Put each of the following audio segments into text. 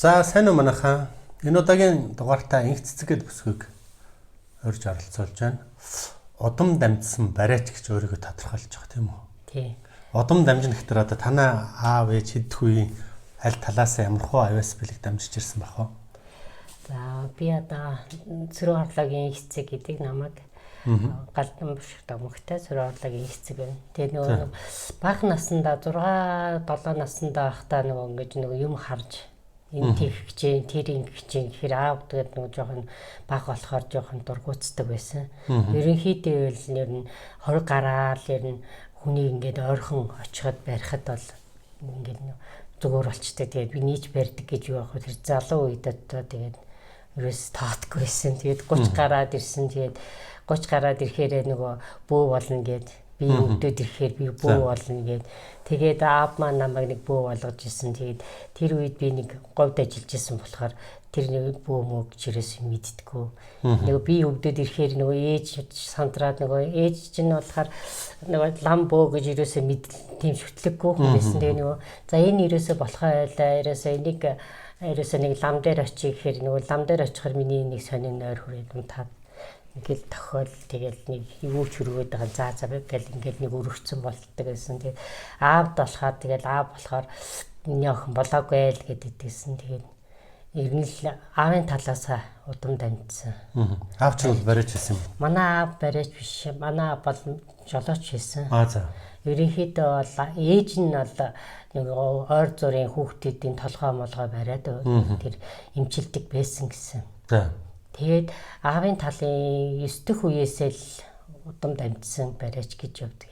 За сайн уу манайхаа. Энэ удаагийн дугаартаа инх цэцгээд бүсгүйг урьж оролцуулж байна. Удам дамжсан барайч гэж өөрийгөө тодорхойлж байгаа тийм үү? Тий. Удам дамжин гэхтэр одоо танаа аав ээж хэдх үеийн аль талаас ямархуу авиас бэлэг дамжиж ирсэн бах вэ? За би одоо цэрэг орлогын эцэг гэдэг намайг галдан бушигтай мөхтэй цэрэг орлогын эцэг байна. Тэгээ нөгөө бага насндаа 6 7 насндаа байхдаа нөгөө ингэж нөгөө юм харж энэ тийх гэж тэр ингэж гэхээр аав тэгээд нөгөө жоохон бага болохоор жоохон дургуутдаг байсан. Ерөнхийдөө л нэр нь 20 гараал ер нь хүний ингээд ойрхон очиход барихад бол ингээд зүгээр болчтой. Тэгээд би нийч барьдаг гэж юу авах тэр залуу үед одоо тэгээд ерөөс таатгүй байсан. Тэгээд 30 гараад ирсэн. Тэгээд 30 гараад ирэхээр нөгөө бөө болно гэд би өвдөд ирэхээр би бөө болно гэд тэгээд аав маань намайг нэг бөө болгож исэн. Тэгээд тэр үед би нэг говьд ажиллаж исэн болохоор тэр нэг бөө мөг чирээс мэддэггүй. Нөгөө би өвдөд ирэхээр нөгөө ээж сандраад нөгөө ээж чинь болохоор нөгөө лам бөө гэж ерөөсөө тийм шүтлэггүй хүн байсан. Тэгээ нөгөө за энэ ерөөсөө болохоо байлаа. Ерөөсөө нэг лам дээр очие гэхээр нөгөө лам дээр очихоор миний нэг сонин нойр хүрээд унтаад ингээл тохиол тэгэл нэг юу ч хөргөөд байгаа за гэл ингээл нэг өрөвчсөн болтдог гэсэн. Тэгээд аавд болохоор тэгэл аав болохоор миний охин болоогүй л гэдэгсэн. Тэгээд ер нь л аавын талаасаа удам дамжсан. Аав ч бол барайч байсан юм. Манай аав барайч биш. Манай аав бол жолооч байсан. За. Ерөнхийдөө бол ээж нь бол нэг ойр зургийн хүүхдүүдийн толгой молгой бариад тэр эмчилдэг байсан гэсэн. За. Тэгээд аавын талын 9 дэх үеэсээ л удам дамжсан барайч гэж явдаг.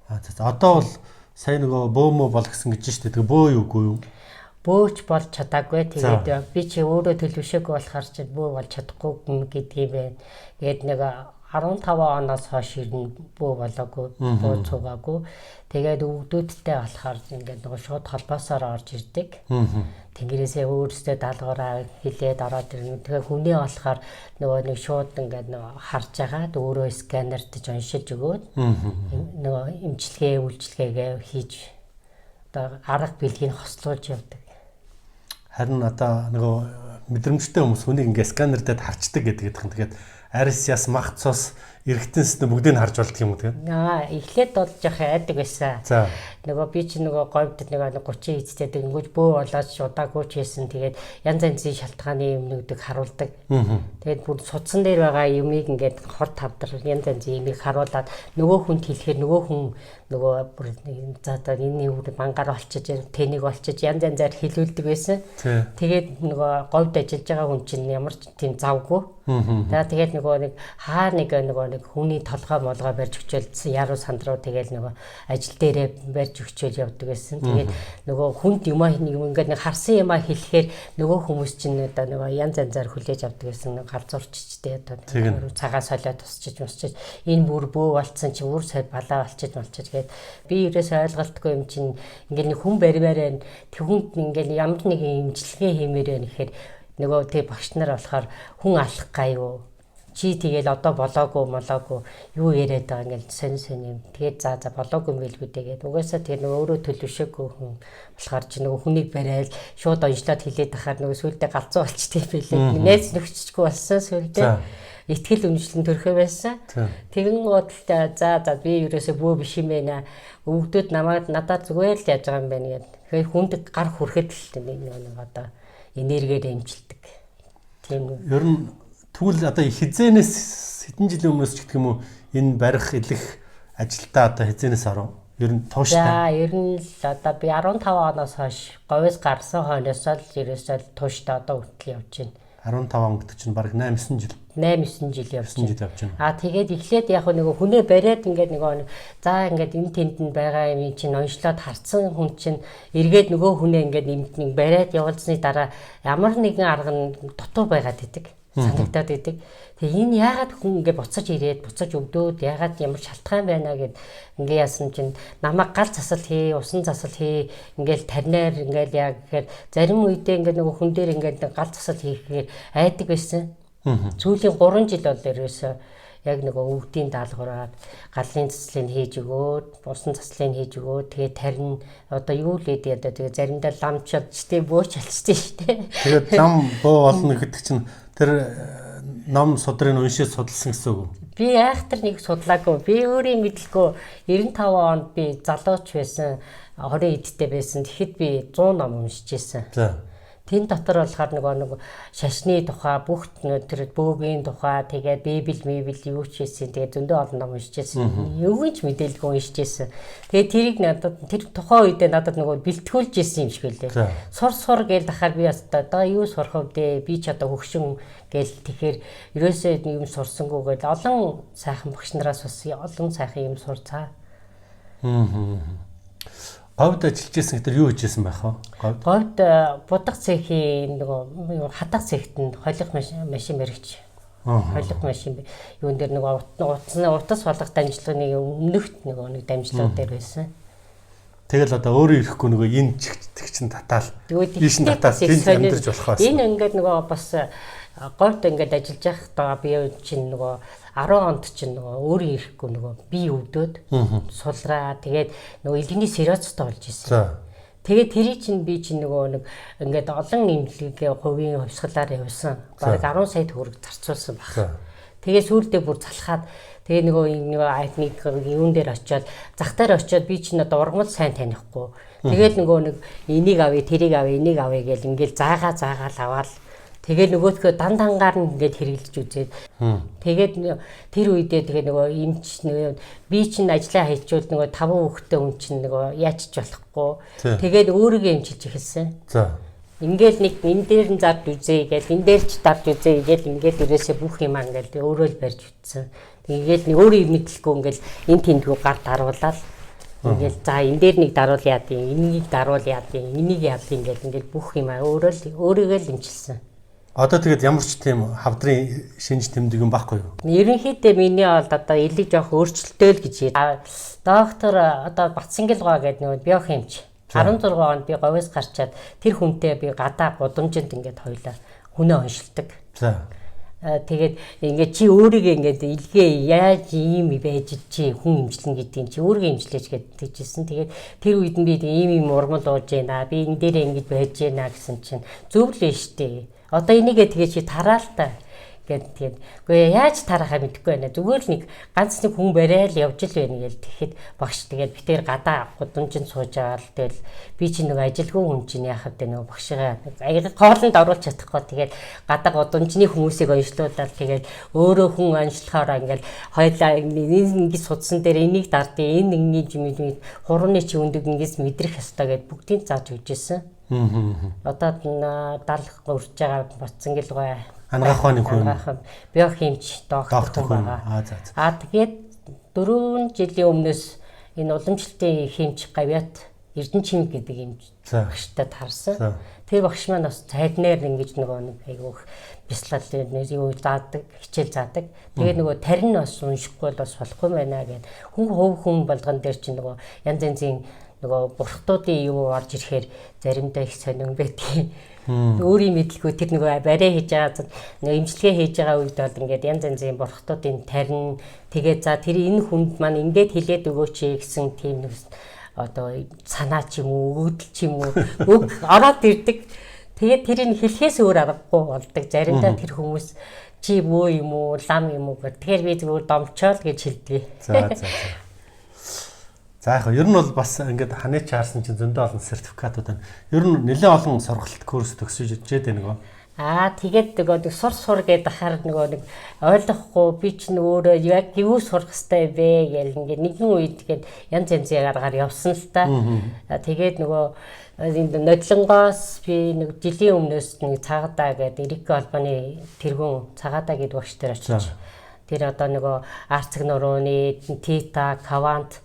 За. Одоо бол сайн нөгөө бөөмө бол гэсэн гэж штэ. Тэгээ бөө юугүй юу? Бөөч болж чадаагүй. Тэгээд би чи өөрөө төлөвшөөгүй болохоор чи бөө болж чадахгүй гэдгийг байна. Тэгээд нэг 15 оноос хойш ирнэ бөө болоогүй, бөө цугаагүй. Тэгээд өвгдүүдтэй болохоор ингээд нөгөө шууд холбоосоор орж ирдэг. Тэнгэрээсээ өөрөөсөө даалгавраа хилээд ороод ирнэ. Тэгээ хүнээ болохоор нөгөө нэг шууд ингээд нөгөө харж агаад өөрөө сканертж уншиж өгөөд нөгөө эмчилгээ, үйлчилгээгээ хийж одоо арга бэлгийг хослуулж явдаг. Харин одоо нөгөө мэдрэмжтэй хүмүүс хүнийг ингээд сканердээд харчдаг гэдэг юм. Тэгээд арис яс мах цус эргэтэн систем бүгдийг нь харж болдго юм уу тэгээд? Эхлээд бол жоох айдаг байсан. За. Нөгөө би чи нөгөө говьд нөгөө 30 эцтэй ингэж бөө болоод удаагүй ч хийсэн. Тэгээд янз янзын шалтгааны юмнуудыг харуулдаг. Тэгээд бүр судсан дээр байгаа юмыг ингээд хор тавдар янз янзын юмыг харуулад нөгөө хүнд хэлэхээр нөгөө хүн нөгөө бүр за одоо энэ үр бангаар олчиж тэнийг олчиж янз янзаар хэлүүлдэг байсан. Тэгээд нөгөө говьд ажиллаж байгаа хүн чинь ямар ч тийм завгүй. За тэгээд нөгөө нэг хаа нэг хүний толгой молгой барьж өчөөлсөн яруу сандруу тэгээд нөгөө ажил дээрээ барьж өчөөл явдаг байсан. Тэгээд нөгөө хүнд юмаа ингээд нэг харсан юмаа хэлэхээр нөгөө хүмүүс чинь одоо нөгөө янз янзаар хүлээж авдаг байсан. Гар зурччтэй одоо цагаа солиод тусчиж энэ бүр бөө болцсон чи үр сая балаа болчиж гээд би ерөөсөө ойлголтгүй юм чинь ингээд нэг хүн баримаараа тэгүнд ингээд ямар нэг имчилгээ хиймээрээ нэхэр нөгөө тэг багш нар болохоор хүн алах гаяа чи тэгэл одоо болоогүй юу яриад байгаа ингээд сонь юм. Тэгээд за болоогүй юм билгүй тэгээд угаасаа тэгээд нөгөө өөрөө төлөвшөөгүй хүн болохоор чи нөгөө хүнийг барайл шууд онцлоод хилээд тахаар нөгөө сүулдэ галзуу болчтой билээ. Нээц нөхччихгүй болсон сүулдэ. Итгэл үнэмшлэн төрхөө байсан. Тэгэн гуталтай за би ерөөсөө бөө биш юм байна. Өвгдөд надад зүгээр л яаж байгаа юм байна гэдэг. Тэгэхээр хүнд гар хүрэхэд л нэг одоо энергиээр эмчилдэг. Тийм. Ер нь тэгвэл одоо хизээнээс хэдэн жилийн өмнөөс ч гэх юм уу энэ барих илэх ажилдаа одоо хизээнээс оров? Ер нь тууштай. За ер нь л одоо би 15 оноос хойш говьс гарсан хойноос л ерөөсөө тууштай одоо хүртэл явж байна. 15 он гэдэг чинь бараг 8-9 жил. 8-9 жил явж байна. Тэгээд эхлээд яг нөгөө хүнээ бариад ингээд нөгөө за ингээд энэ тэнд нь байгаа юм чинь онцлоод харцсан хүн чинь эргээд нөгөө хүнээ ингээд нэг бариад явуулсны дараа ямар нэгэн арга нь дутуу байгаад идэг. Санагдаад идэг. Тэгээ энэ яагаад хүн ингээд буцаж өвдөөд яагаад ямар шалтгаан байна гэд ингээд яасан чинь намайг гал засал хий, усан засал хий ингээд тарнаар ингээд яг гэхээр зарим үедээ ингээд нөгөө хүн дээр ингээд гал засал хийхээр айдаг байсан. Сүүлийн 3 жил бол ерөөсөө яг нөгөө өвдийн даалгавраар галын цэцлийг хийж өгөөд, усан цэцлийг хийж өгөөд тэгээд тарин одоо юу л гэдэг одоо тэгээд заримдаа ламчилж тий бөөчилчтэй шүү дээ. Тэгээд лам боо олно гэдэг чинь тэр ном судрыг уншиж судалсан гэсэн үг. Би айхтар нэг судлаагүй. Би өөрийн мэдлэгүй 95 онд би залууч байсан, 20 эдтэй байсан. Тэгэхэд би 100 ном уншиж байсан. За. Тэн дотор болохоор нэг шашны тухай, бүх тэр бөөгийн тухай, тэгээд библ юу ч хийсэн. Тэгээд зөндөө олон ном уншиж байсан. Юу ч мэдээлгүй уншиж байсан. Тэгээд тэрийг надад тэр тухайн үедээ надад нөгөө бэлтгүүлж ирсэн юм шиг үлээ. Сур гээл дахаар би одоо юу сурах вэ? Би ч одоо хөгшин гээл тэгэхээр ерөөсөө юм сурсангүйгээл олон сайхан багш нараас бас олон сайхан юм сурцаа. Говьд ажиллаж байсан гэдэг юу хийжсэн байх вэ? Говьд будах цехийн нөгөө хатах цехт нь холих машин баригч. Холих машин юун дээр нөгөө утас болгох дамжлагын өмнөхт нэг дамжлага дээр байсан. Тэгэл одоо өөрөө ирэхгүй нөгөө энэ чигтэг чинь татаал. Ийш нь татаал тэнд амьдарч болох байсан. Энэ ингээд нөгөө бас говьд ингээд ажиллаж байхдаа би чинь нөгөө 10 онд чинь нөгөө өөрөө ирэхгүй нөгөө би өвдөд сулраа тэгээд нөгөө илгэний сериоцтой болж исэн. Тэгээд тэрий чинь би чинь нөгөө нэг ингээд олон имлэгийн хувийн хувьсгалаар явсан. Бараг 10 сая төгрөг зарцуулсан баг. Тэгээд сүүлдээ бүр залхаад тэгээ нөгөө нэг юун дээр очиод зах дээр очиод би чинь одоо ургамал сайн танихгүй. Тэгээд нөгөө нэг энийг авъя, тэрийг авъя, энийг авъя гэл ингээд заагаал аваад тэгээд нөгөөдхөө дангаар нь ингээд хэрэглэж үзээд тэгээд тэр үедээ тэгээ нөгөө эмч би чинь ажиллаа хийчихвэл нөгөө 5 хүүхэдтэй хүн чинь нөгөө яачч болохгүй. Тэгээд өөрийгөө эмчилж эхэлсэн. За. Ингээл нэг энэ дээр нь зард үзье гээл энэ дээр ч дард үзье гээл ингээл ерөөсөө бүх юм ингээл өөрөө л барьж утсан. Тэгээд нэг өөрөө мэдлэхгүй ингээл энэ тэндгүү гарт харуулаад ингээл за энэ дээр нэг даруул яад юм, энийг даруул яад юм, энийг яад юм ингээл бүх юм өөрийгөө л эмчилсэн. Одоо тэгээд ямар ч тийм хавдрын шинж тэмдэг юм байхгүй юу? Ерөнхийдөө миний бол одоо элэг жоох өөрчлөлтөө л гэж. Доктор одоо Батсангилгаа гэдэг нэг биохимч 16 онд би говьс гарчаад тэр хүнтэй би гадаа гудамжинд ингээд хоёлаа хүнээ оншилдог. За. Тэгээд ингээд чи өөрийгөө ингээд илгээ яаж ийм байж чи хүн имжлэн гэдгийг чи өөрийгөө имжлэж гэдэгжсэн. Тэгээд тэр үед нь би ийм урмал ууж байна. Би энэ дээрээ ингэж байж байна гэсэн чинь зөв л штэ. Одоо энийгээ тэгээ чи тараал та гэдэг. Үгүй яаж тарахаа мэдэхгүй байна. Зүгээр л нэг ганц нэг хүн барайл явж л байна гээл тэгэхэд багш тэгээд би тэр гадаа гудамжинд сууж байгаа л тэгэл би чи нэг ажилгүй хүн чинь яхав дээ нөгөө багшигаа хоолнд оруулах чадахгүй тэгээд гадаа гудамжны хүмүүсийг онцлуулаад тэгээд өөрөө хүн онцлохоор ингээл хоёлаа ингэж судсан дээр энийг дардыг энэ ингэж юм хурууны чи өндөг ингэж мэдрэх ёстой гэд бүгдийг зааж өгчээсэн. Одоо 70 урж байгаа Батсангилгаа Ангаах ухааны хүн. Биохимч доктор байгаа. Тэгээд 4 жилийн өмнөөс энэ уламжлалтын химч Гавьят Эрдэнэчим гэдэг юм багштай тарсан. Тэр багш маань бас цайднаар ингэж нөгөө нэг айгүйх бяцлал юу заадаг, хичээл заадаг. Тэгээд нөгөө тарин бас уншихгүй бол бас болохгүй байна гэд хүн болгон дээр чинь нөгөө янз янзын нөгөө бурхтуудын юу орж ирэхээр заримдаа их сонирн байдгийг. Өөрийн мэдлгүй тэр нөгөө барай хийж байгаа нөгөө имчилгээ хийж байгаа үед бол ингээд янз янзын бурхтуудын тарин тэгээд за тэр энэ хүнд маань ингээд хилээд өгөөч гэсэн тийм нэг одоо санаа ч юм уу өгөгдөл ч юм уу ороод ирдэг. Тэгээд тэрийг хэлхээс өөр аргагүй болдог. Заримдаа тэр хүмүүс чи бөө юм уу лам юм уу гэх. Тэгэхээр би зүгээр домчоол гэж хэлдэг. За яг ер нь бол бас ингээд ханаач хаарсан чинь зөндөө олон сертификатууд байна. Ер нь нэлээд олон сургалт курс төгсөж ижээд байна нөгөө. Тэгээд нөгөө сур гэдэг ахаар нөгөө нэг ойлгохгүй би ч нөгөө яг юу сурах хэрэгтэй бэ гэл ингээд нэгэн үед тэгээд янз янзын аргаар явсан л та. Тэгээд нөгөө энэ нодлонгоос би нэг жилийн өмнөөс нэг цагаатаа гэдэг Эрик албаны тэргүүн цагаатаа гэдэг багш дээр очиж тэр одоо нөгөө арцэг нурууны тита кавант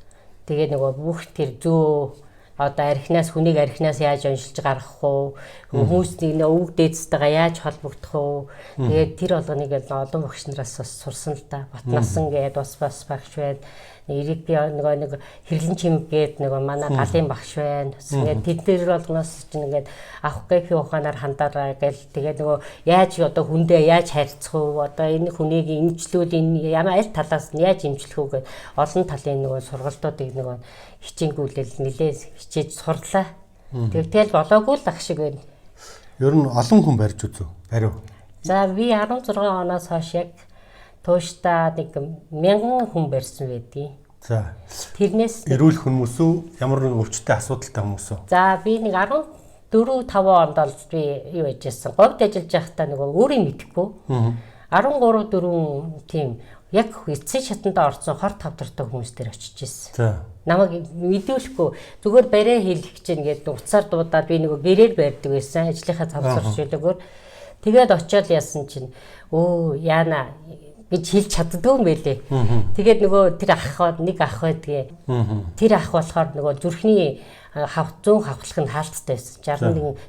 тэгээ нөгөө бүх тэр зөө одоо архинаас хүнийг архинаас яаж оншилж гаргах вэ? Хүмүүсийн өвөг дээдстэйгээ яаж холбогдох вэ? Тэгээд тэр болгоныг олон багш нараас бас сурсан л да. Батнасан гээд бас багш байд. Эрэг нэг хэрлэн чимэг гээд нэг манай галын багш байна. Тэгээд тэд нар болгоноос чинь ингээд авах гэхийн ухаанаар хандаараа гэл тэгээд нөгөө яаж одоо хүндээ яаж харьцах вэ? Одоо энэ хүнийг имжлүүл энэ ямар аль талаас нь яаж имжлэх үү гэж олон талын нөгөө сургалтуудыг нөгөө хичээнгүүлэл нэлээд хичээж сурлаа. Тэгэл болоогүй л ах шиг байна. Ер нь олон хүн барьж үзв. Барив. За би 16 оноос хойш яг тууштай нэг 1000 хүн барьсан байдгийг. За. Тэрнээс Эрүүл хүмүүс үү? Ямар нэгэн өвчтөй асуудалтай хүмүүс үү? за би нэг 14-5 онд бол би юу яж байсан. Говьд ажиллаж байхдаа нөгөө өөрийг мэдэхгүй. 13-4 тийм яг эцсийн шатанда орсон хор тавдартай хүмүүс дээр очиж ирсэн. За. Намайг мэдүүлэхгүй зүгээр барай хийх гэж нэгээд уцаар дуудаад би нөгөө гэрээр барьдаг байсан. Ажлынхаа завсарчлалгүйгээр тэгээд очиод яасан чинь яана гэж хэлж чаддгүй юм байлээ. Тэгээд нөгөө тэр ах нэг ах байдгээ. Тэр ах болохоор нөгөө зүрхний зүүн хавхлах нь хаалттай байсан.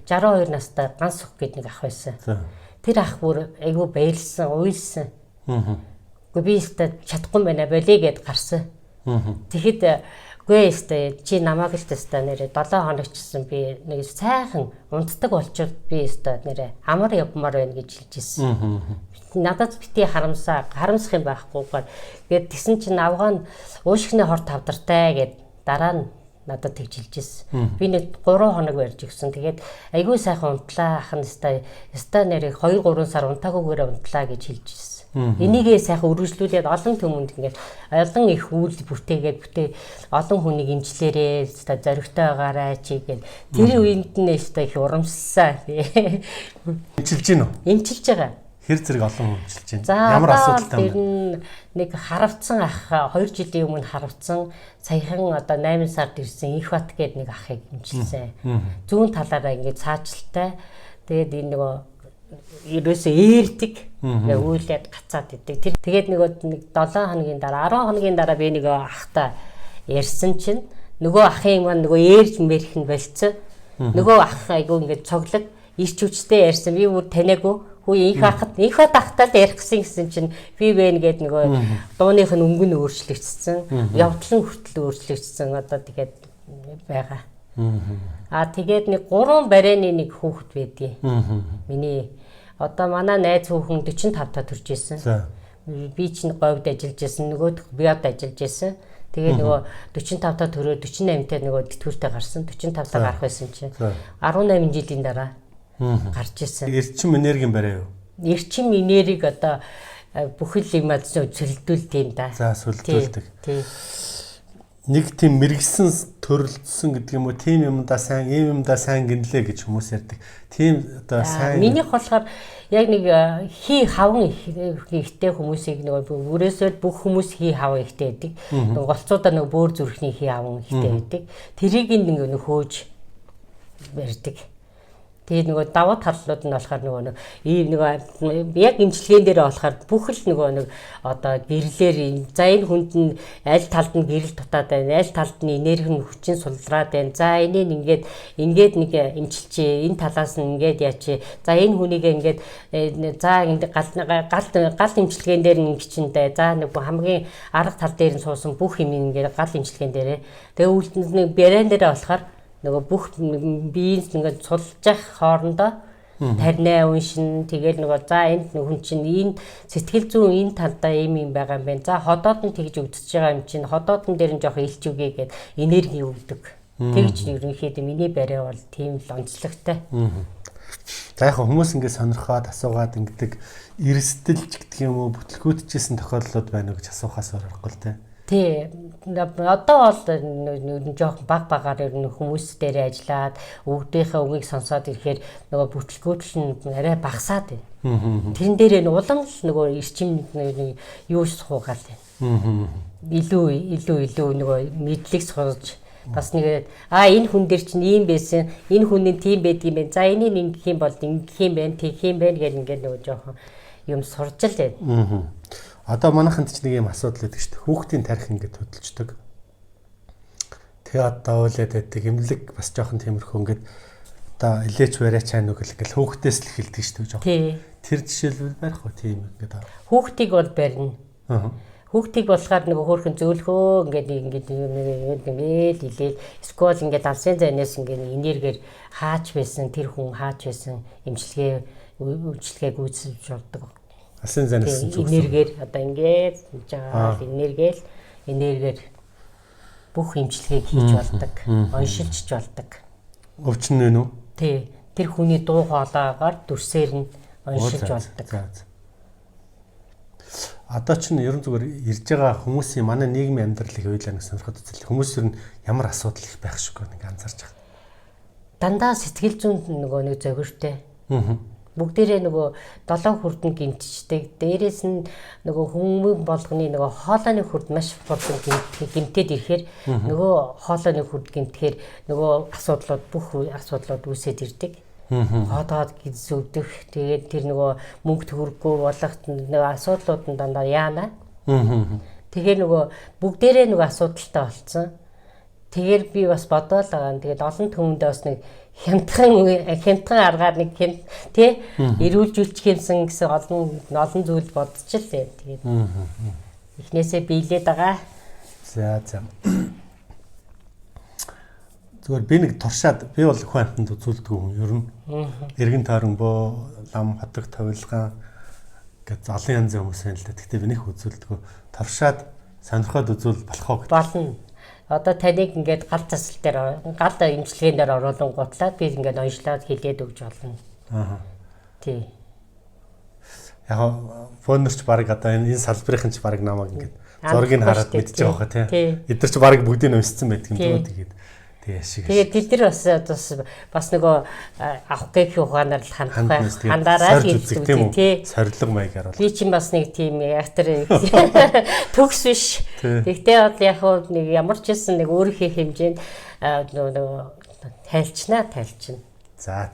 62 настай ганц өх гээд нэг ах байсан. Тэр ах бүр айгүй баярлсан, уйлсан. Гэхдээ би өөртөө чадахгүй байна болий гэд гарсан. Тэгэхэд үгүй ээ чи намайг л теста нэрээ 7 хоног чсэн би нэг сайхан унтдаг болчоод би өөртөө нэрээ амар явмаар байна гэж хэлж ирсэн. Надад бити харамсах юм байхгүйгээр гээд тэсэн чинь авгаан уушгины хор тавдартай гэд дараа нь надад тэгж хэлж ирсэн. Би нэг 3 хоног барьж өгсөн. Тэгээд айгүй сайхан унтлаа ахын өстой нэрээ 2-3 сар унтаагүйгээр унтлаа гэж хэлж ирсэн. Энийгээ сайхан үргэлжлүүлээд олон түмэнд ингээд олон их үйл бүтээгээд олон хүнийг имжлээрээ зоригтой байгаарай чигээд тэр үеинд нь өстой их урамссан. Имчилж гин үү? Имчилж байгаа. Хэр зэрэг олон хүн имчилж байна? Ямар асуудалтай юм бэ? Нэг харавцсан ах 2 жилийн өмнө харавцсан саяхан одоо 8 сард ирсэн их бат гээд нэг ахыг имчилсэн. Зүүн талаараа ингээд цаажилттай. Тэгээд энэ нөгөө ерөөсөө ээрдэг үйлээд гацаад идэг. Тэгээд нэг 7 хоногийн дараа 10 хоногийн дараа би нэг ахтай ярьсан чинь нөгөө ахын маань нөгөө ээрж мэрх нь болцсон. Нөгөө ах айгу ингээд цоглог ирч хүчтэй ярьсан. Би бүр таниагүй. Хүү их бат ахтай л ярих гэсэн чинь би вэ гээд нөгөө дууных нь өнгө нь өөрчлөгдсөн. Явдал нь хүртэл өөрчлөгдсөн. Одоо тэгээд байгаа. Тэгээд нэг 3 барайны нэг хүүхэд байдгийг. Миний одоо манай найз хүүхэн 45 та төрж исэн. Би чинь говьд ажиллаж исэн, нөгөөх биод ажиллаж исэн. Тэгээ нөгөө 45 та төрөө 48 та нөгөө тэтгэвртэй гарсан. 45 та гарах байсан чинь 18 жилийн дараа гарч исэн. Эрчим энергийн барай юу? Эрчим энергийг одоо бүхэл юм зөвлөлдүүлдэг юм да. За сүлдүүлдэг. Нэг тийм мэрэгсэн төрөлдсөн гэдэг юм уу? Тийм юмдаа сайн, ийм юмдаа сайн гинлээ гэж хүмүүс ярьдаг. Тийм одоо сайн. Минийх болохоор яг нэг хий хаван ихтэй хүмүүсийг нөгөө бүрээсээ бүх хүмүүс хий хаван ихтэй байдаг. Нөгөө голцоодоо нөгөө бөөр зүрхний хий хаван ихтэй байдаг. Тэрийг нэг хөөж барьдаг. Тэгээд нөгөө даваа талууд нь болохоор нөгөө ийм нөгөө яг имчилгээн дээр болохоор бүх л нөгөө нэг одоо гэрлэлэр за энэ хүнд нь аль талд нь гэрэл дутаад байна, аль талд нь энерги нь хүчин сулраад байна. За энийг ингээд нэг имчилчээ, энэ талаас нь ингээд яачээ. За энэ хүнийг ингээд за гал имчилгээн дээр нь гिचэндээ. За нэг хамгийн арга тал дээр нь суусан бүх юм ингээд гал имчилгээн дээрээ. Тэгээ үлдэн бэрэн дээрээ болохоор нөгөө бүх биеийг ингээд сулж явах хоорондоо тарнаа уншин тэгээд нөгөө за энд хүн чинь энэ сэтгэл зүйн энэ талдаа ийм юм байгаа юм байна. За ходоод нь тэгж өвдөж байгаа юм чинь ходоодн дээр нь жоох илч үгээ гээд энерги өгдөг. Тэгж ерөнхийдөө миний барай бол тийм л онцлогтой. За яг хүмүүс ингээд сонирхоод асуугаад ингээд эрсдэлж гэдэг юм уу бүтлгүүтжсэн тохиолдлууд байна уу гэж асуухаас орохгүй л те. Тий. Одоо бол жоох багаар ер нь хүмүүс дээр ажиллаад өвгдийнхээ үгийг сонсоод ирэхээр нөгөө бүтлгүүтэл нь арай багасаад байна. Тэрэн дээр нь улам л нөгөө эрчим юу суугаад байна. Илүү нөгөө мэдлэг сурж бас нэг энэ хүн дээр чинь ийм байсан, энэ хүний тийм байдаг юм байна. За энийг ингэх юм бол ингэх юм байна, тэгэх юм байна гэх ингээд нөгөө жоох юм сурж л байна. Одоо манайханд ч нэг юм асуудал байдаг шүү дээ. Хүүхдийн тарих ингээд хөдөлждөг. Тэгээ одоо ойлээд байдаг. Имлэг бас жоохон тиймэрхүү ингээд одоо илээч бариач хань үг гэл хүүхдээс л эхэлдэг шүү дээ жоохон. Тэр жишээлбэл барих уу тийм ингээд. Хүүхдийг бол барина. Хүүхдийг болохоор нөгөө хөөрхөн зөөлхөө ингээд илээл скол ингээд алсын зайнаас ингээд энергээр хаач байсан тэр хүн хаач байсан үйлчлэгээг үүсэж болдог. Алсын зайнаас энергээр одоо ингээд жаал энергээр бүх имчилгээг хийж болдог. Оншилж болдог. Өвчин нэ нү? Тий. Тэр хүний дуу хоолойгоор дүрсээр нь оншилж болдог. Одоо ч ер нь зүгээр ирж байгаа хүмүүсийн манай нийгмийн амьдралыг ойлаа нэг сонирхоод үзэл. Хүмүүс ер нь ямар асуудал их байх шиг нэг анзаарч байгаа. Дандаа сэтгэл зүйн нөгөө нэг зовиртой. Бүгдээрээ нөгөө 7 хүрдэн гимтчдэг. Дээрээс нь нөгөө хүмүүс болгоны нөгөө хоолойны хүрд маш болон гимтээд ирэхээр нөгөө хоолойны хүрд гимтэхээр нөгөө бүх асуудлууд үүсээд ирдэг. Хотоод гизүдэх. Тэгээд тэр нөгөө мөнгө төгрөггүй болох нөгөө асуудлууд нь дандаа яана. Тэгэхээр нөгөө бүгдээрээ нөгөө асуудалтай болцсон. Тэгэхээр би бас бодоол байгаа. Тэгээд олон түмэндээ бас нэг хямдхан аргаар нэг тий эрүүлжүүлчих юмсан гэсэн олон зүйл бодчихлээ. Тэгээд эхнээсээ биелээд байгаа. За. Зүгээр би нэг туршаад би бол хүн амтанд үзүүлдэг юм. Ер нь эргэн тойронбоо лам хадаг тавилгаан гэж олон янзын хүмүүс байна л да. Гэхдээ би нэг үзүүлдэг. Туршаад сонирхоод үзүүл болох уу гэж. Болно. Одоо таныг ингээд гал засал дээр гал имчилгээгээр оруулангуутлаад би ингээд онцлоод хилээд өгч болно. Тий. Яг фонерч баг одоо энэ салбарын ч баг намайг ингээд зургийг хараад мэдчихэж байгаа хаа тий. Эдгээр ч баг бүгдийг нь уншсан байдаг юм дөө тэгээд тэгээд бид нар бас нөгөө авах гэх ухаанаар л хандаараа хийдэг тийм үү? Сорилго маягаар бол. Би чинь бас нэг тийм актер төгс биш. Тэгтээ бол яг нэг ямар ч байсан нэг өөрийнхөө хэмжээнд нөгөө тайлчна. За.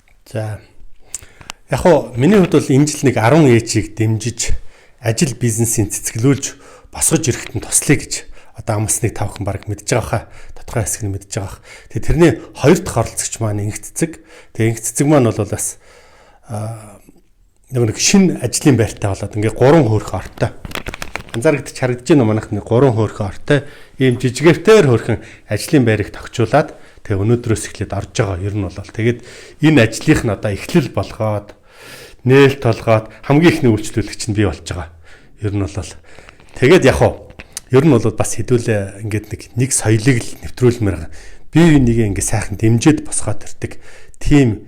Яг миний хувьд бол энэ жил нэг 10 ээжийг дэмжиж ажил бизнесийн цэцгэлүүлж босгож ирэхэд нь туслая гэж одоо амсныг тавхан баг мэдж байгаа хаа. Тодорхой хэсэг нь мэдж байгаа. Тэгээ тэрний хоёр дахь оролцогч маань инхтцэг. Тэгээ инхтцэг маань бол бас нэг шинэ ажлын байртай болоод ингээ 3 хөөрхөн ортой. Анзаарэгдэж харагдаж байна манайх нэг 3 хөөрхөн ортой. Ийм жижигэртээр хөөрхөн ажлын байрыг тогтжуулаад тэгээ өнөөдрөөс эхлээд орж байгаа. Ер нь бол тэгээд энэ ажлынх нь одоо эхлэл болгоод нээлт толгоод хамгийн ихний үйлчлүүлэгч нь бий болж байгаа. Ер нь бол тэгээд ер нь бол бас хэдүүлээ ингээд нэг соёлыг л нэвтрүүлмээр бие бинийгээ ингээд сайхан дэмжиж босгоод ирдэг тийм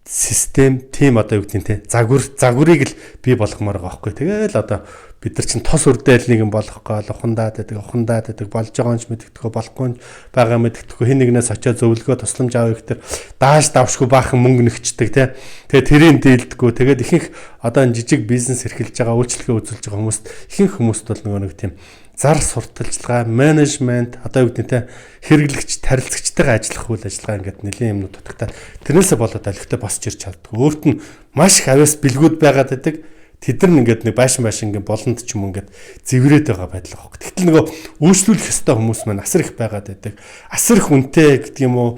систем, тийм одоо юу гэдэг нь те загварыг л бий болгомоор байгаа байхгүй. Тэгэл одоо бид нар чинь тос үрдээлнийг нь болгох гол ухандаад байдаг болж байгаа юм ч мэддэхгүй болохгүй байгаа мэддэхгүй хэн нэгнээс очиод зөвлөгөө тусламж авах ихтер дааш давшгүй баахан мөнгө нэгчдэг те. Тэгээ тэрийг дийлдэггүй. Тэгээд ихэнх одоо энэ жижиг бизнес эрхэлж байгаа үйлчлэгээ үзүүлж байгаа хүмүүст ихэнх хүмүүст бол нөгөө нэг тийм зар сурталчилгаа, менежмент, одоо юу гэдэг нь те хэрэглэгч, тарилцагчтайгаа ажиллах үйл ажиллагаа ингээд нэлийн юмнууд дутагтаа тэрнээсээ болоод олигтой босч ирч чаддаг. Өөрт нь маш их авяас бэлгүүд байгаад байдаг. Тэд нар ингээд нэг байшин ингээд болонд ч юм ингээд зэврээд байгаа байдал байгаа. Тэгтэл нөгөө үйлчлүүлэх ёстой хүмүүс маань асар их байгаад байдаг. Асар их үнэтэй гэдэг юм уу?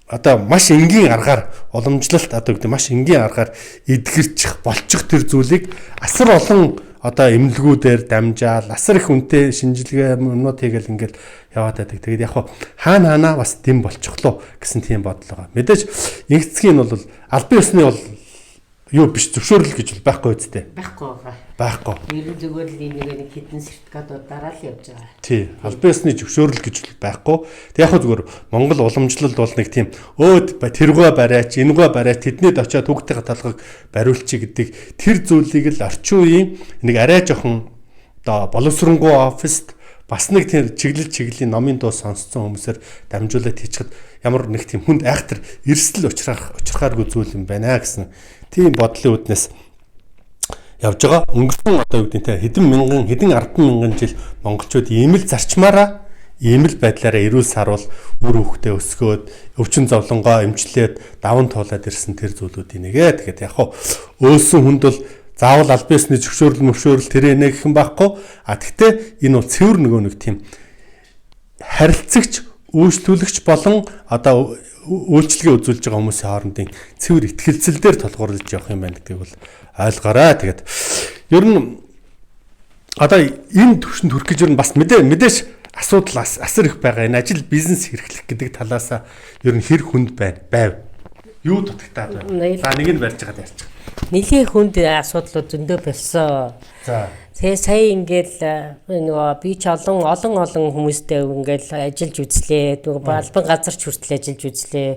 Одоо маш энгийн аргаар уламжлалт одоо гэдэг маш энгийн аргаар эдгэрчих, болчих тэр зүйлийг асар олон одоо эмнэлгүүдээр дамжаал асар их үнэтэй шинжилгээ юмнууд хийгээл ингээл яваад байдаг. Тэгээд яг хаана бас дэм болчихлоо гэсэн тийм бодол байгаа. Мэдээж инхцгийн бол албан ёсны бол юу биш зөвшөөрөл гэж байхгүй үстэй. Байхгүй. Ер нь зүгээр л нэг хідэн сертификатууд дараа л явж байгаа. Тий. Албан ёсны зөвшөөрөл гэж байхгүй. Тэг яг зүгээр Монгол уламжлалд бол нэг тийм тэргөө бариач, энэгөө бариач тэднийд очиод хүүхдийн талхаг бариулчих гэдэг тэр зүйлийг л орчин үеийн нэг арай жоохон одоо боловсронгуй оффист бас нэг тэр чиглэлийн номын дуу сонсцсон хүмүүсээр дамжуулаад хийчихэд ямар нэг тийм хүнд айхтар эрсдэл учрахааргүй зүйл юм байна гэсэн тийм бодлын үүднээс явж байгаа. Өнгөрсөн одоо юу гэдэг нь хэдэн 10,000 жил монголчууд ийм л зарчмаараа ийм л байдлаараа эрүүл сарвал үр хөвгтөө өсгөөд өвчин зовлонгоо эмчлээд даван туулаад ирсэн тэр зүйлүүдийн нэгэ. Тэгээд яг өөсөн хүнд бол заавал албан ёсны зөвшөөрөл тэрэ нэг хэн байхгүй. Гэхдээ энэ бол цэвэр нэг тийм харилцагч, үйлчлүүлэгч болон одоо үйлчлэгээ үзүүлж байгаа хүмүүсийн хоорондын цэвэр итгэлцэл дээр тулгуурлаж явах юм байна гэдгийг бол ойлгоорой. Тэгээд ер нь одоо энэ төвшөнд хүрэх гэж юу бас мэдээж асуудал асар их байгаа. Энэ ажил бизнес хэрэглэх гэдэг талаас ер нь хэр хүнд байв. Юу дутагтаад байна? За нэг нь барьж байгаа ярьчих. Нэлийн хүнд асуудлууд зөндөө болсон. За. Тэгээ сая ингээл нөгөө би ч олон хүмүүстэй ингээл ажиллаж үзлээ. Албан газар ч хүртэл ажиллаж үзлээ.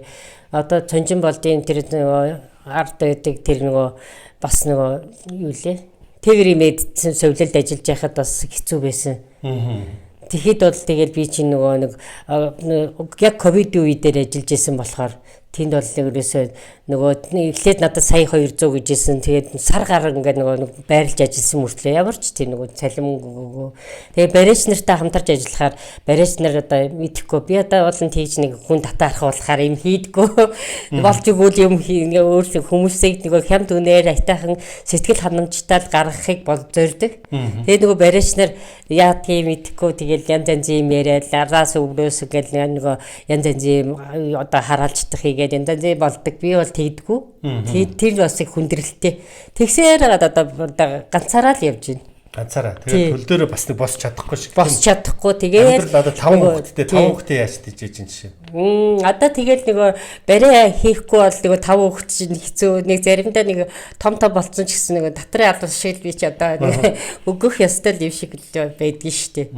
Одоо Цонжин болдын тэр нөгөө ард байдаг тэр нөгөө бас нөгөө юу лээ? Тэгэр медицин совилалд ажиллаж байхад бас хэцүү байсан. Тэгэхэд бол тэгэл би чинь нөгөө нэг яг ковид үеээр ажиллаж исэн болохоор тэнд бол ерөөсөө нөгөө эхлээд надад сая 200 гэжсэн. Тэгээд сар гар ингээд нөгөө байрлаж ажилласан мөртлөө ямар ч тийм нөгөө цалин. Тэгээд барьж нартай хамтарч ажиллахаар барьж нар одоо мэдэхгүй би одоо болон тийж нэг хүн татаарах болохоор юм хийдгүү. Болж игүүл юм өөр хүмүүсийг нөгөө хямд үнээр айтайхан сэтгэл ханамжтай гаргахыг зорддог. Тэгээд нөгөө барьж нар яа тийм мэдэхгүй тэгээд янз янзын юм яриад араас өвлөөс гэл нөгөө янз янзын одоо хараалждах хийгээд янз янзын болдог. Би бол тэгдэггүй. Тэр бас их хүндрэлтэй. Тэгсээр одоо ганцаараа л явж байна. Ганцаараа. Тэгээд хөл дээрээ бас нэг босч чадахгүй шиг. Босч чадахгүй. Тэгээд одоо 5 хүүхэдтэй яаж тийж жишээ. Одоо тэгээд нөгөө барай хийхгүй бол нөгөө 5 хүүхэд чинь хэцүү. Нэг заримдаа нэг том болцсон ч гэсэн нөгөө татрын албас шиг би ч одоо өгөх ёстой юм шиг байдгийн штэ.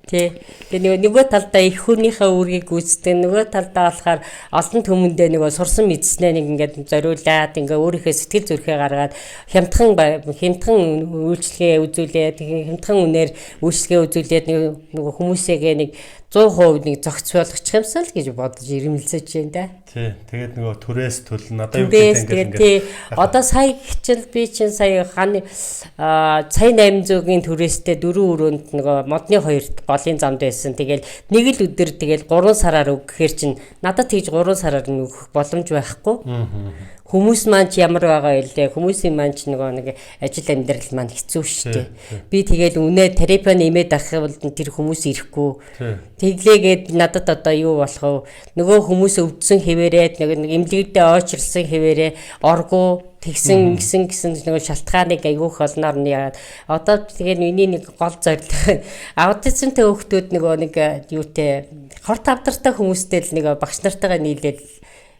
Тэгээ нөгөө талдаа их хүнийхээ үүргийг гүйцэтгэх, нөгөө талдаа болохоор олон түмэндээ нөгөө сурсан мэдснээ нэг ингээд зориулаад ингээ өөрийнхөө сэтгэл зүрхээ гаргаад хямдхан үйлчлэгээ үзүүлээд хямдхан үнээр үйлчлэгээ үзүүлээд нөгөө хүмүүсээгээ нэг 100% нэг зохицуулах юмсан л гэж бодож ирэмэлзэж байна да. Тий. Тэгээд нөгөө түрээс төлнө одоо юу гэдэг ингээд одоо сая хичээл би чинь сая ханы сая 800-ийн түрээстэй 4 өрөөнд нөгөө модны 2-т болын замд байсан. Тэгэл нэг л өдөр тэгэл 3 сараар өгөхээр чинь надад тэгж 3 сараар өгөх боломж байхгүй. Хүмүүс маань ч ямар байгаа илээ. Хүмүүсийн маань ч нөгөө нэг ажил амьдрал маань хэцүү шттэ. Би тэгэл үнэ терапи нэмээд авах бол тэр хүмүүс ирэхгүй. Тэглээгээд надад одоо юу болох вэ? Нөгөө хүмүүс өвдсөн хэвээрээ нэг эмнэлэгдээ ойчрлсан хэвээрээ оргуу тэгсэн гэсэн нөгөө шалтгааныг аягүйх олноор нь яагаад одоо тэгээд миний нэг гол зорилго аутизмтай хүүхдүүд нөгөө нэг юутэй хорт авдартай хүмүүстэй л нэг багш нартайгаа нийлээд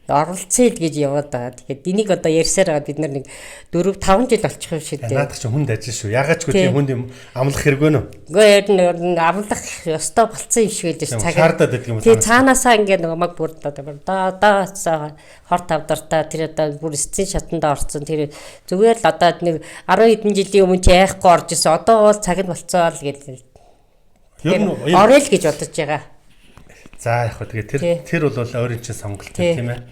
оролцъё л гэж яваад байгаа. Тэгэхээр энийг одоо ярьсаар байгаа бид нар нэг 4-5 жил болчих юм шиг дээ. Наадах чи хүнд ажил шүү. Ягаад ч үгүй хүнд юм амлах хэрэггүй нөө. Үгүй ер амлах ёстой болцсон юм шиг л дээ. Шаардаад байдаг юм. Тий цаанаасаа ингээд нөгөө маг бүрдээ хорт авдартай тэр одоо бүр эцсийн шатанд орсон тэр зүгээр л одоо нэг 10 хэдэн жилийн өмнө чи яахгүй орж исэн. Одоо бол цаг нь болцоо л гэдэг. Ер нь орё л гэж бодож байгаа. За яг хөө тэгээ тэр бол өөрийн чинь сонголт тийм ээ.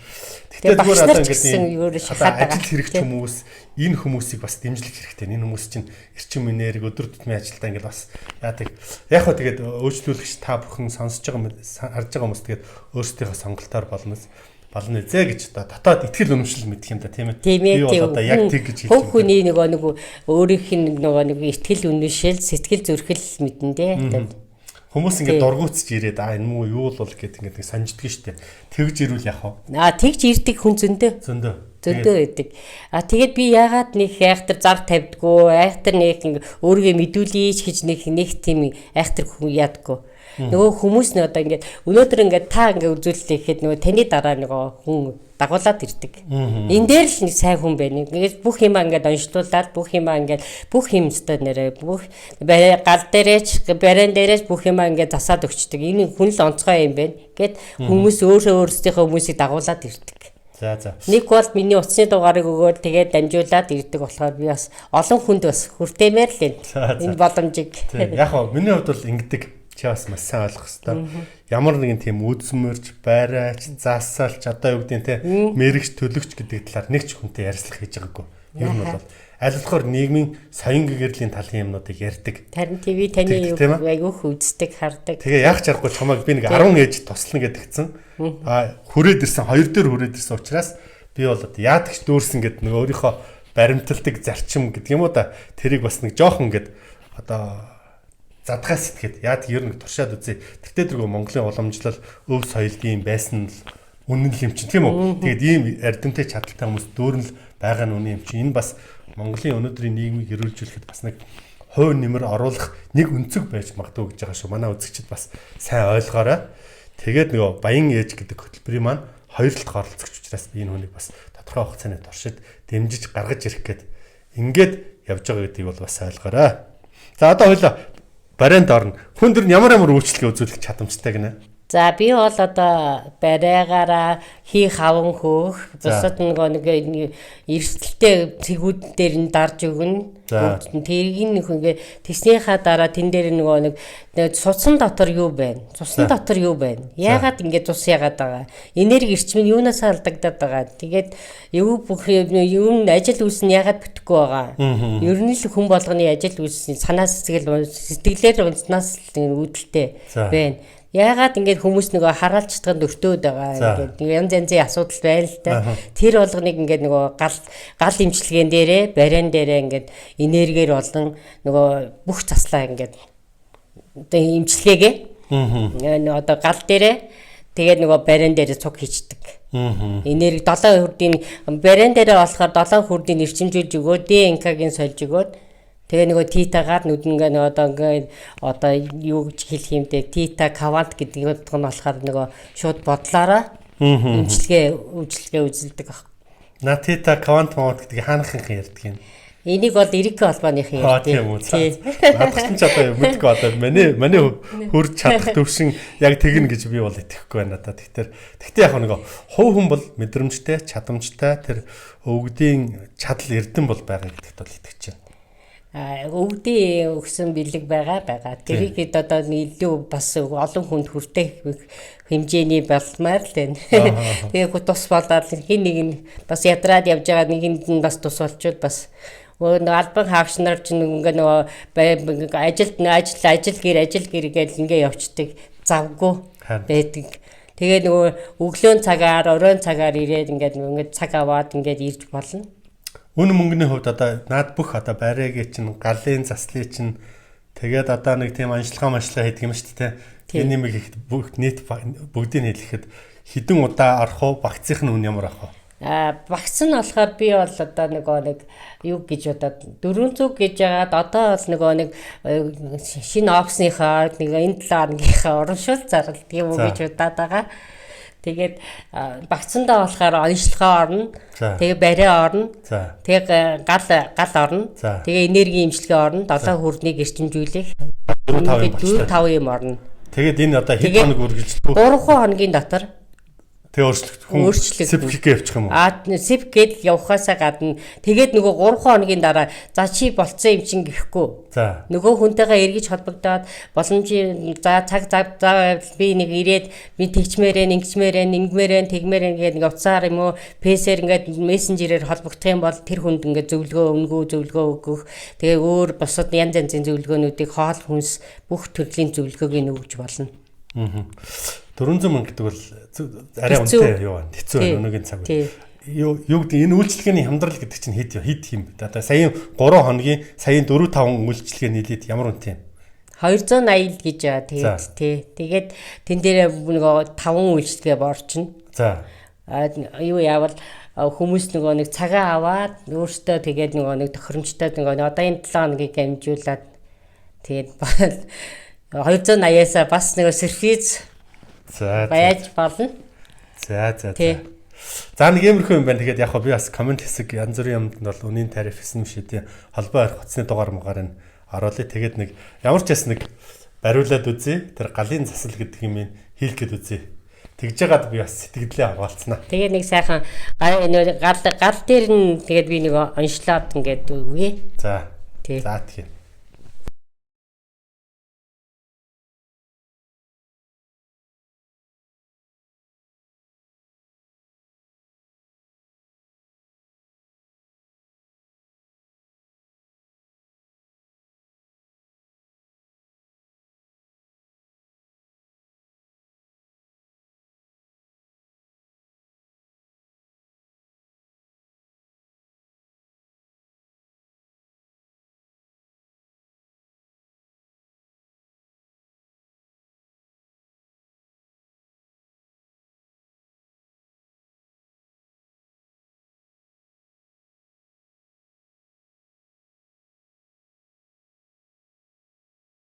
Тэгтээ зүгээр одоо ингээд ажил хэрэгч хүмүүс энэ хүмүүсийг бас дэмжлэх хэрэгтэй. Энэ хүмүүс чинь эрчим энерги өдөр тутмын ажилдаа ингээд бас яадаг. Яг хөө тэгээд өөрчлөлөгч та бүхэн сонсож байгаа харж байгаа хүмүүс тэгээд өөрсдийнхөө сонголтоор болно зэ гэж дотоод итгэл үнэмшил мэдэх юм да тийм ээ. Би бол одоо яг тэг гэж хэлж байна. Хүний нөгөө өөрийнх нь нөгөө итгэл үнэмшил сэтгэл зүрхэл мэдэн дээ. Хүмүүс ингээд дургуутж ирээд энэ муу юу л гэдэг ингээд санжддаг штеп. Тэгж ирүүл яах вэ? Тэгж ирдэг хүн зөндөө байдаг. Тэгээд би яагаад нэг айхтар зар тавьдггүй, айхтар нэг өөрийгөө мэдүүлээч гэж нэг тийм айхтар хүн яадаггүй. Нөгөө хүмүүс нь одоо ингээд өнөөдөр ингээд та ингээд үзүүлэлт хийхэд нөгөө таны дараа нөгөө хүн дагуулад ирдэг. Энэ дээр л нэг сайн хүн байна. Ингээд бүх юм ингээд онцлуулаад бүх юм өстой нэрээ бүх гал дээрээч баран дээрээч бүх юм ингээд засаад өгчдөг. Энэ хүн л онцгой юм байна. Гэт хүмүүс өөрсдийнхөө хүмүүсийг дагуулад ирдэг. За. Нэг бол миний утасны дугаарыг өгөөд тэгээд дамжуулаад ирдэг болохоор би бас олон хүнд бас хүртээмээр л энэ боломжийг. Яг гоо миний хувьд бол ингэдэг чи бас маш сайн ойлгох хэрэгтэй. Ямар нэгэн тийм үзмөрч, байраач, заасаалч одоо юу гэдэг те мэрэгч төлөгч гэдэг талаар нэг ч хүнтэй ярилцлах хийж байгаагүй. Ер нь бол аль болохоор нийгмийн соён гэгэрлийн талын юмнуудыг ярьдаг. Тарин ТV таны айгүйх үздэг, хардаг. Тэгээ яг чарахгүй чамайг би нэг 10 ээж туслана гэдэгцэн. Хүрээд ирсэн 2 дээр хүрээд ирсэн учраас би бол яадагч дүүрсэн гэдэг нэг өөрийнхөө баримталдаг зарчим гэдэг юм уу да. Тэрийг бас нэг жоохон ингээд одоо задгаас сэтгээд яад ер нь туршаад үзье. Тэртээ дэргөө Монголын уламжлал өв соёлын байсан л үнэн л юм чинь тийм үү? Тэгээд ийм эрдэмтэй чадaltaй хүмүүс дөөрн л байгаа нь үнэн юм чинь. Энэ бас Монголын өнөөдрийн нийгмийг эрүүлжүүлэхэд бас нэг хувь нэмэр оруулах нэг өнцөг байж магадгүй гэж байгаа шүү. Манай үзэгчид бас сайн ойлгоорой. Тэгээд нөгөө Баян ээж гэдэг хөтөлбөрийн маань хоёр талд оролцогч учраас энэ хүнийг бас тодорхой хугацааны туршид дэмжиж гаргаж ирэх гээд ингээд явж байгаа гэдгийг бол бас ойлгоорой. За одоо хоёлаа барайнд орно. Хүн дөр нь ямар үйлчлэгээ үзүүлэх чадамжтай гинэ? За би бол одоо барайгаараа хийх хаван хөөх бусад нэг эрсдэлтэй цэгүүд дээр нь дарж өгнө. Тэргийн ингээ тэснийхаа дараа тэн дээр нэг цусан дотор юу байна? Цусны дотор юу байна? Яагаад ингэ цус яагаад байгаа? Энерги эрчим нь юунаас алдагдаад байгаа? Тэгээд юу ажил үйлс нь яагаад бүтэхгүй байгаа? Ер нь л хүн болгоны ажил үйлс санаас сэтгэлээр унснаас үүдэлтэй байна. Яагаад ингэж хүмүүс нөгөө хараалж чадганд өртөөд байгаа ингээд янз янзын асуудал байна л та. Тэр болгоныг ингээд нөгөө гал имчилгээн дээрээ бариан дээрээ ингээд энергиэр болон нөгөө бүх заслаа ингээд одоо имчилгээгээ одоо гал дээрээ тэгээд нөгөө бариан дээрээ цуг хийчдэг. Энерги 7 хүрдийн бариан дээрээ болохоор 7 хүрдийн эрчимжүүлж өгөө ДНК-гийн сольж өгөөд тэгээ нөгөө титагаар нүднгээ одоо юу гэж хэлэх юм бэ? Тита квант гэдэг нь болохоор нөгөө шууд бодлоороо үйлчлэгээ үзэлдэг баг. Тита квант гэдэг хаанахын ярьдаг юм. Энийг бол Эрик холбооныхын ярьдаг. Тийм үү. Надад ч одоо мэдгүй одоо манай хурж чадах төвшин яг тэгнэ гэж би бол итгэхгүй байна надад. Тэгтээ яг нөгөө хувь хүн бол мэдрэмжтэй, чадамжтай тэр өвгдийн чадал эрдэм бол байгаа гэдэгт бол итгэж байна. Өвгдийн өгсөн бэлэг байгаа. Тэрийг одоо илүү бас олон хүнд хүртэх хэмжээний болмаар л байна. Тэгээ тус болоод хин нэг нь бас ядраад явж байгаа нэгэнд нь бас тус болчихвол бас албан хаагч нар ч ингээ нөгөө ажил гэр гэж ингээ явцдаг завгүй байдаг. Тэгээ нөгөө өглөөний цагаар оройн цагаар ирээд ингээ цаг аваад ингээ ирж болно. Үн мөнгөний хувьд одоо наад бүх одоо барайгийн чинь галын заслын чинь тэгээд одоо нэг тийм ажиллагаа хийдэг юм шүү дээ. Тэр нэмийг их бүх нийт бүгдийг хэлэхэд хэдэн удаа орох уу? Багцынх нь үн ямар ах вэ? Багц нь болохоор би бол одоо нэг юу гэж одоо 400 гэж яагаад одоо бол нэг шинэ опсныхаа нэг энэ 7 хоногийн урамшуул зарлалт юм уу гэж удаад байгаа. Тэгээд багцсандаа болохоор онцлогоо орно. Тэгээ барай орно. Тэгээ гал орно. Тэгээ энерги имчилгээ орно. 7 хүрднийг эрчимжүүлэх 4-5 юм орно. Тэгээд энэ одоо хэд хоног үргэлжлэх вэ? 3 хоногийн дотор Тэгээ өөрчлөлт явчих юм уу? Сеп гээд явахаасаа гадна тэгээд нөгөө 3 хоногийн дараа за чи болцсон юм чин гэхгүй. Нөгөө хүнтэйгээ эргэж холбогдоод боломжийн цаг би нэг ирээд би тэгчмээрээ ингэмээрээ тэгмээрээ нэг уцаар юм уу пэсээр ингээд мессенжерээр холбогдох юм бол тэр хүнд ингээд зөвлөгөө өгөх. Тэгээ өөр бусад янз янзын зөвлөгөөнүүдийг хоол хүнс бүх төрлийн зөвлөгөөг өгж болно. 400 мянга гэдэг бол арай үнэтэй юу байна. Хэцүү байна өнөөгийн цаг үе. Юу гэдэг энэ үйлчлэгээний хямдрал гэдэг чинь хэд юм бэ? Одоо саяын 3 хоногийн саяын 4-5 үйлчлэгээ нийлээд ямар үнэтэй юм? 280 гэж байгаа. Тэгээд тэн дээр нөгөө 5 үйлчлэгээ борчно. Юу яавал хүмүүс нөгөө нэг цагаа аваад өөртөө тэгээд нөгөө нэг тохиромжтой нөгөө одоо энэ 7 хоногийг амжуулаад тэгээд 280-аас бас нөгөө сервиз байж болно. За нэг иймэрхүү юм байна. Тэгээд яг би бас комент хэсэг янз бүрийн юмд бол үнийн тариф гэсэн шийдээ холбоо арих утасны дугаар муугаар нь оруулъя. Тэгээд нэг ямар ч бас нэг бариулаад үзье. Тэр галын засал гэдэг юм хийх гээд үзье. Тэгж яагаад би бас сэтгэлдээ аваалцнаа. Тэгээд нэг сайхан гал дээр нь тэгээд би нэг онцлоод ингээд өгье. За тийм.